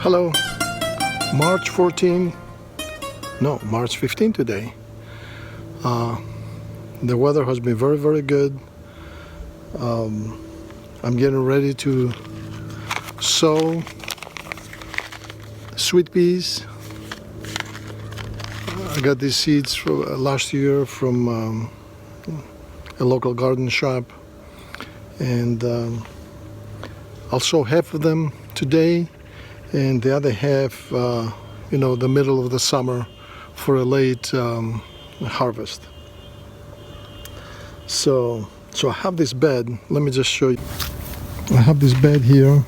Hello, March 14, no, March 15 today. The weather has been very, very good. I'm getting ready to sow sweet peas. I got these seeds from last year from a local garden shop, and I'll sow half of them today and the other half, the middle of the summer for a late harvest. So I have this bed. Let me just show you. I have this bed here.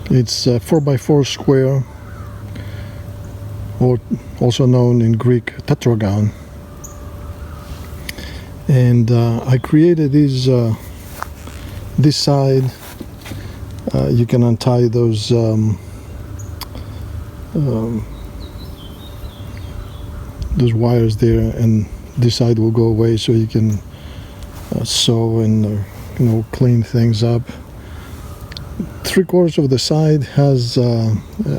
It's 4x4 square, or also known in Greek tetragon. And I created this side. You can untie those wires there, and this side will go away, so you can sew and clean things up. 3/4 of the side has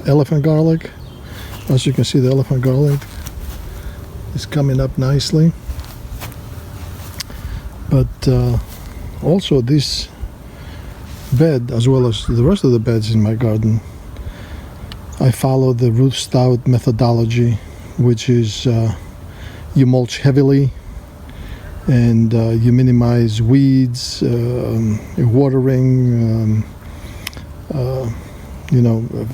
elephant garlic. As you can see, the elephant garlic is coming up nicely. But also this bed, as well as the rest of the beds in my garden, I follow the Routh Stout methodology, which is you mulch heavily and you minimize weeds, watering,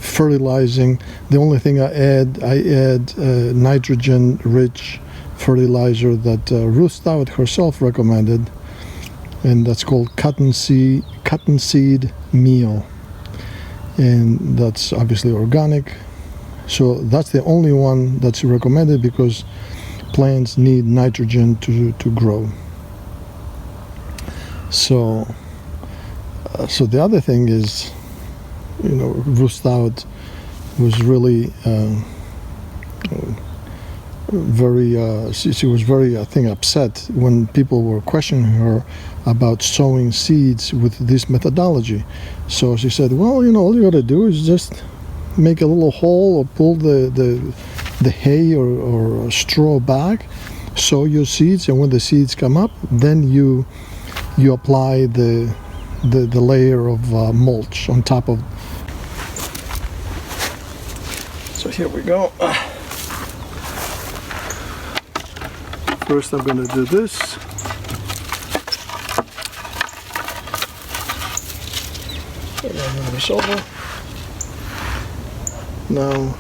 fertilizing. The only thing I add nitrogen-rich fertilizer that Routh Stout herself recommended, and that's called cottonseed meal, and that's obviously organic. So that's the only one that's recommended because plants need nitrogen to grow. So the other thing is, Routh Stout was really she was very, I think, upset when people were questioning her about sowing seeds with this methodology. So she said, well, all you got to do is just make a little hole or pull the hay or straw back, sow your seeds, and when the seeds come up, then you apply the layer of mulch on top of. So here we go. First I'm going to do this. And then move this over. Now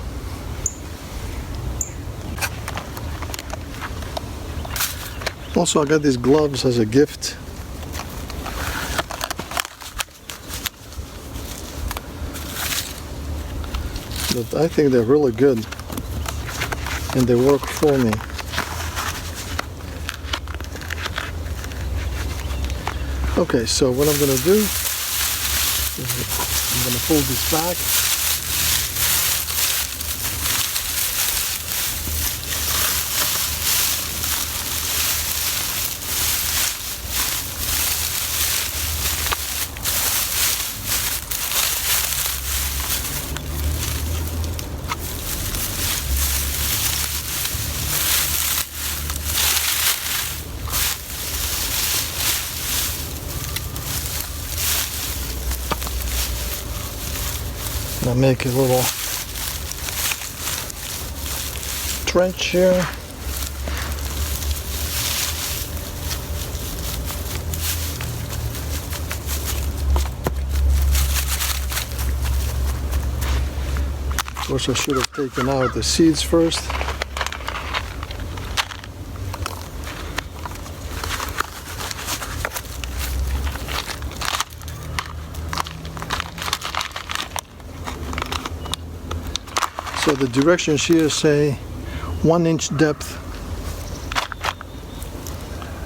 also I got these gloves as a gift. But I think they're really good and they work for me. Okay, so what I'm going to do is I'm going to pull this back. I make a little trench here. Of course, I should have taken out the seeds first. So the directions here say 1 inch depth,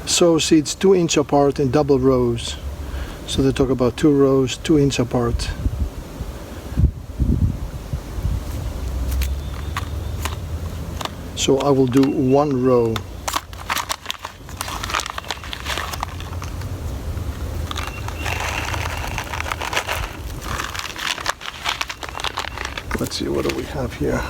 sow seeds 2 inch apart in double rows. So they talk about 2 rows 2 inch apart. So I will do 1 row. Let's see, what do we have here?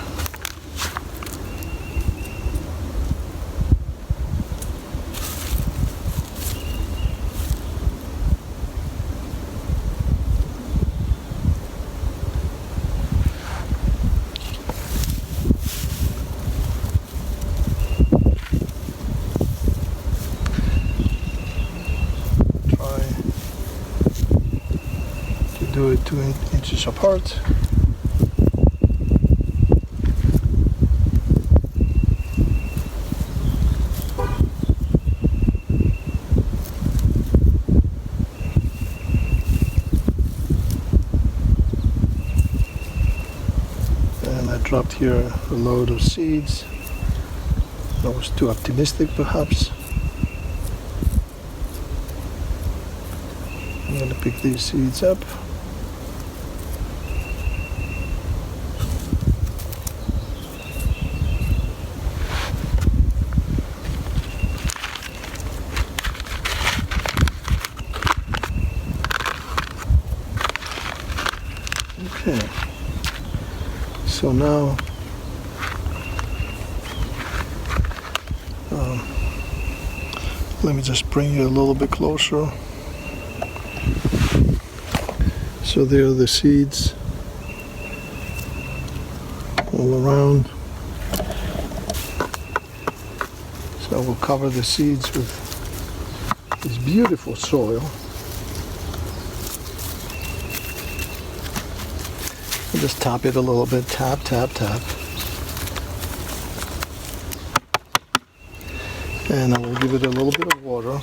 Do it 2 inches apart. And I dropped here a load of seeds. I was too optimistic perhaps. I'm going to pick these seeds up. Okay, so now let me just bring you a little bit closer. So there are the seeds all around. So I will cover the seeds with this beautiful soil. And just tap it a little bit, tap, tap, tap. And I will give it a little bit of water.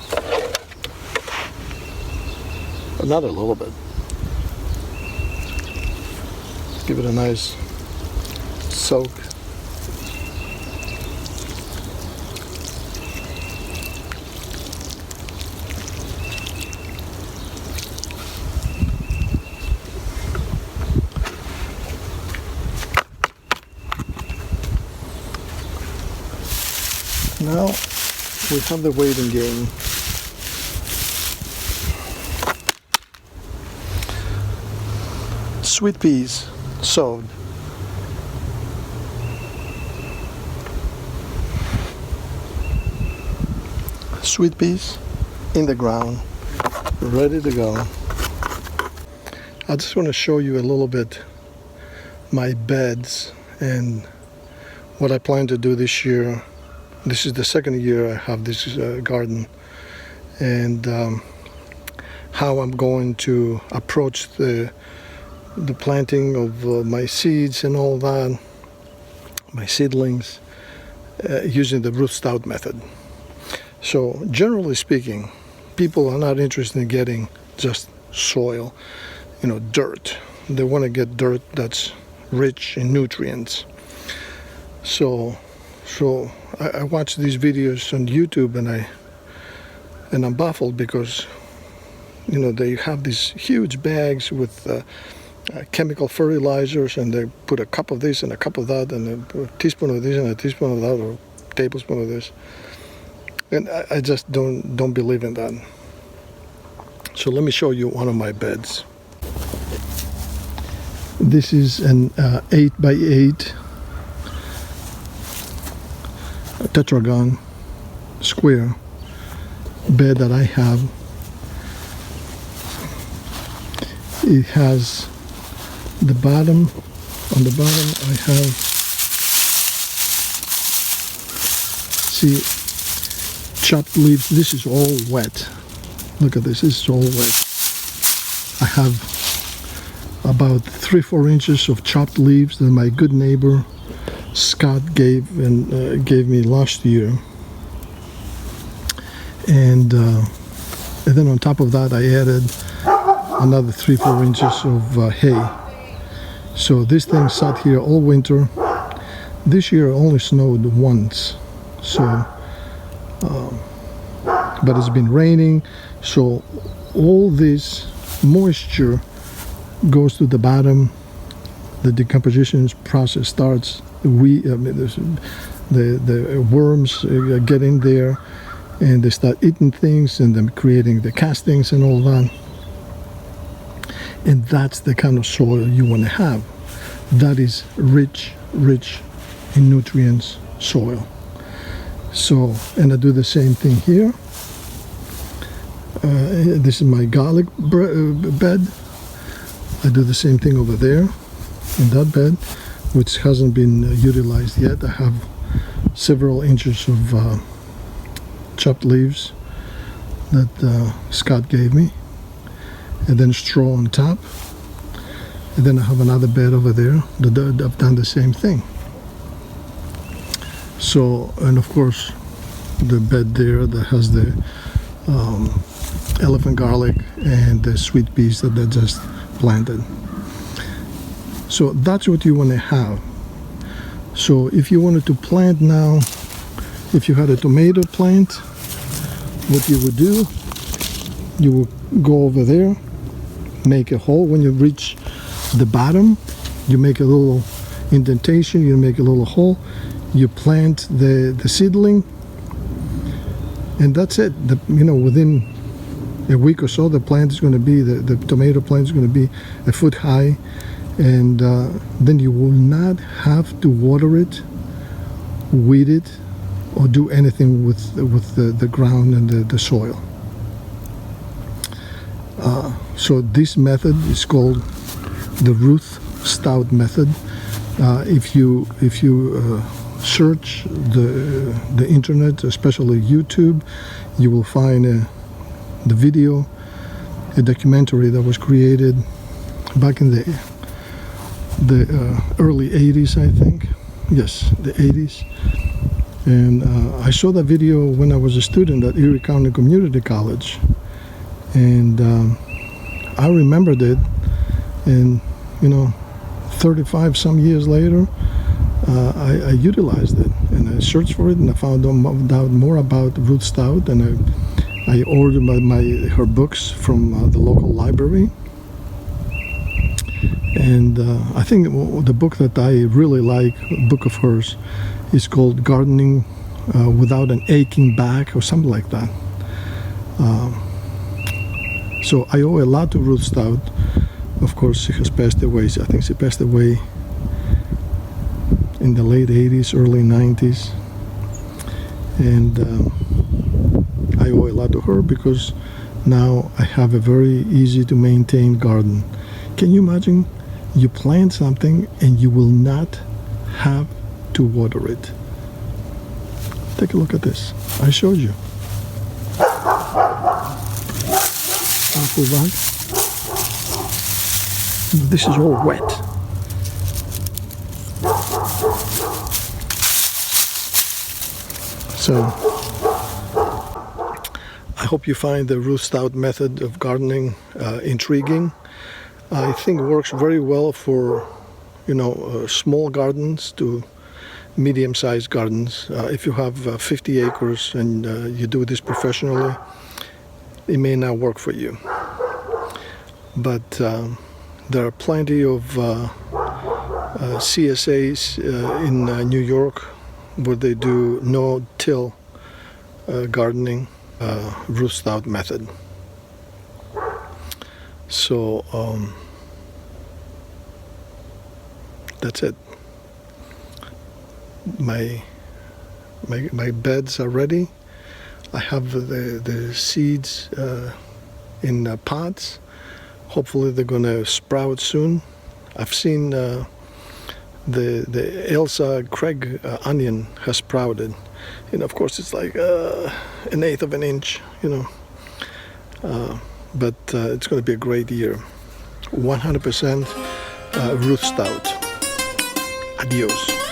But not a little bit. Give it a nice soak. Now we have the waiting game. Sweet peas sowed. Sweet peas in the ground, ready to go. I just want to show you a little bit my beds and what I plan to do this year. This is the second year I have this garden, and how I'm going to approach the planting of my seeds and all that, my seedlings, using the Routh Stout method. So generally speaking, people are not interested in getting just soil, dirt. They want to get dirt that's rich in nutrients. So I watch these videos on YouTube, and I'm baffled because they have these huge bags with chemical fertilizers, and they put a cup of this and a cup of that, and a teaspoon of this and a teaspoon of that, or a tablespoon of this. And I just don't believe in that. So let me show you one of my beds. This is an 8x8 tetragon square bed that I have. It has the bottom. On the bottom I have, see, chopped leaves. This is all wet. Look at this. This is all wet. I have about 3-4 inches of chopped leaves that my good neighbor Scott gave me last year, and then on top of that I added another 3-4 inches of hay. So this thing sat here all winter. This year it only snowed once, so but it's been raining, so all this moisture goes to the bottom. The decomposition process starts. The worms get in there, and they start eating things, and then creating the castings and all that. And that's the kind of soil you want to have. that is rich in nutrients soil. So, and I do the same thing here. This is my garlic bed. I do the same thing over there in that bed, which hasn't been utilized yet. I have several inches of chopped leaves that Scott gave me, and then straw on top. And then I have another bed over there that I've done the same thing. So, and of course, the bed there that has the elephant garlic and the sweet peas that I just planted. So that's what you want to have. So if you wanted to plant now, if you had a tomato plant, what you would do, you would go over there, make a hole. When you reach the bottom, you make a little indentation, you make a little hole, you plant the seedling, and that's it. Within a week or so, the plant is going to be, the tomato plant is going to be a foot high, and then you will not have to water it, weed it, or do anything with the ground and the soil. So this method is called the Routh Stout method. If you search the internet, especially YouTube, you will find the video, a documentary that was created back in the early 80s, I think. Yes, the 80s. And I saw that video when I was a student at Erie County Community College, and I remembered it. And 35 some years later, I utilized it, and I searched for it, and I found out more about Routh Stout, and I ordered her books from the local library. And I think the book that I really like, a book of hers, is called Gardening Without an Aching Back, or something like that. So I owe a lot to Routh Stout. Of course, she has passed away. I think she passed away in the late 80s, early 90s. And I owe a lot to her because now I have a very easy to maintain garden. Can you imagine? You plant something and you will not have to water it. Take a look at this. I showed you. Apple bag. This is all wet. So I hope you find the Routh Stout method of gardening intriguing. I think it works very well for small gardens to medium-sized gardens. If you have 50 acres and you do this professionally, it may not work for you. But there are plenty of CSAs in New York where they do no-till gardening, Routh Stout method. So that's it. My beds are ready. I have the seeds in pots. Hopefully they're gonna sprout soon. I've seen the Elsa Craig onion has sprouted. Of course it's like 1/8 of an inch, but it's going to be a great year. 100% Routh Stout. Adios.